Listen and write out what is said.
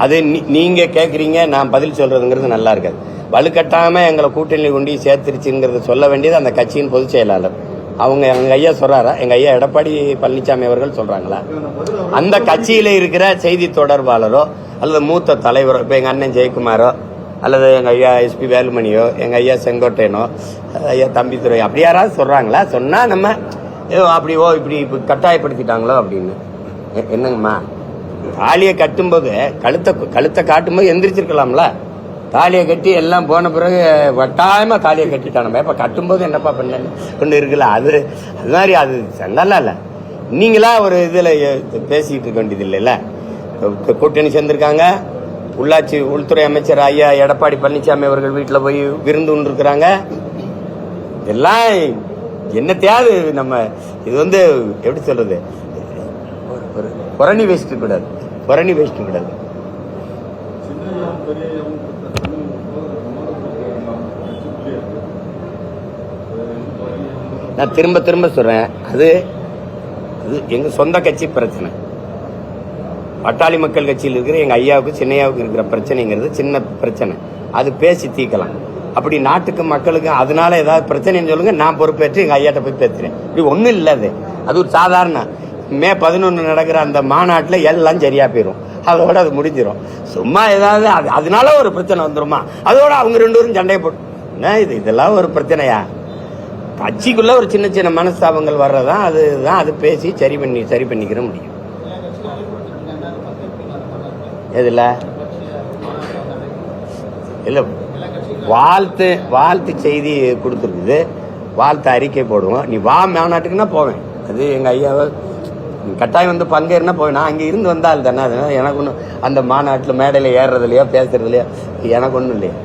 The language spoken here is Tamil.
அது நீங்க கேட்குறீங்க, நான் பதில் சொல்றதுங்கிறது நல்லா இருக்காது. வலுக்கட்டாம எங்களை கூட்டணியில் கொண்டு சேர்த்துருச்சுங்கிறத சொல்ல வேண்டியது அந்த கட்சியின் பொதுச் செயலாளர். அவங்க எங்க ஐயா சொல்றாரா? எங்க ஐயா எடப்பாடி பழனிசாமி அவர்கள் சொல்றாங்களா? அந்த கட்சியில இருக்கிற செய்தி தொடர்பாளரோ அல்லது மூத்த தலைவரோ, இப்போ எங்க அண்ணன் ஜெயக்குமாரோ அல்லது எங்க ஐயா எஸ்பி வேலுமணியோ எங்க ஐயா செங்கோட்டையனோ ஐயா தம்பித்துறை அப்படி யாராவது சொல்றாங்களா? சொன்னா நம்ம அப்படியோ இப்படி கட்டாயப்படுத்திட்டாங்களோ அப்படின்னு. என்னங்கம்மா, தாலியை கட்டும்போது கழுத்தை காட்டும்போது எந்திரிச்சிருக்கலாம்ல. தாலியை கட்டி எல்லாம் போன பிறகு வட்டாயமா தாலியை கட்டிட்டானப்ப இப்ப கட்டும்போது என்னப்பா பண்ண ஒண்ணு இருக்குல்ல, அது மாதிரி அது நல்லா இல்ல. நீங்களா ஒரு இதுல பேசிட்டு இருக்க வேண்டியது இல்லைல்ல. கூட்டணி சேர்ந்திருக்காங்க. உள்ளாட்சி உள்துறை அமைச்சர் ஐயா எடப்பாடி பழனிசாமி அவர்கள் வீட்டுல போய் விருந்து கொண்டு இருக்கிறாங்க. இதெல்லாம் என்னத்தையாவது நம்ம இது எப்படி சொல்றது, புரணி வேஸ்ட் கூடாது. நான் திரும்ப சொல்றேன், அது எங்க சொந்த கட்சி பிரச்சனை. பட்டாளி மக்கள் கட்சியில் இருக்கிற எங்க ஐயாவுக்கு சின்னையாவுக்கு இருக்கிற பிரச்சனைங்கிறது சின்ன பிரச்சனை. அது பேசி தீர்க்கலாம். அப்படி நாட்டுக்கு மக்களுக்கு அதனால ஏதாவது பிரச்சனைன்னு சொல்லுங்க, நான் பொறுப்பேற்று எங்க ஐயாட்ட போய் பேசுறேன். இப்படி ஒண்ணும் இல்ல. அது ஒரு சாதாரண மே 11 நடக்கிற அந்த மாநாட்டில் எல்லாம் சரியா போயிடும். அதோட அது முடிஞ்சிடும். சும்மா ஏதாவது அதனால ஒரு பிரச்சனை வந்துருமா? அதோட அவங்க 2 பேரும் சண்டையை போட்டு இதெல்லாம் ஒரு பிரச்சனையா? கட்சிக்குள்ள ஒரு சின்ன சின்ன மனஸ்தாபங்கள் வர்றதான் அதுதான். அது பேசி சரி பண்ணிக்கிற முடியும். எதுல இல்ல வாழ்த்து செய்தி கொடுத்துருக்குது, வாழ்த்து அறிக்கை போடுவோம். நீ வா மாநாட்டுக்குன்னா போவேன். அது எங்க ஐயாவை கட்டாயம் பங்கேறினா போவேன். நான் அங்கே இருந்து வந்தால் தானே. எனக்கு ஒன்றும் அந்த மாநாட்டில் மேடையில் ஏறுறதுலையோ பேசுறதுலையோ எனக்கு ஒன்றும் இல்லையா.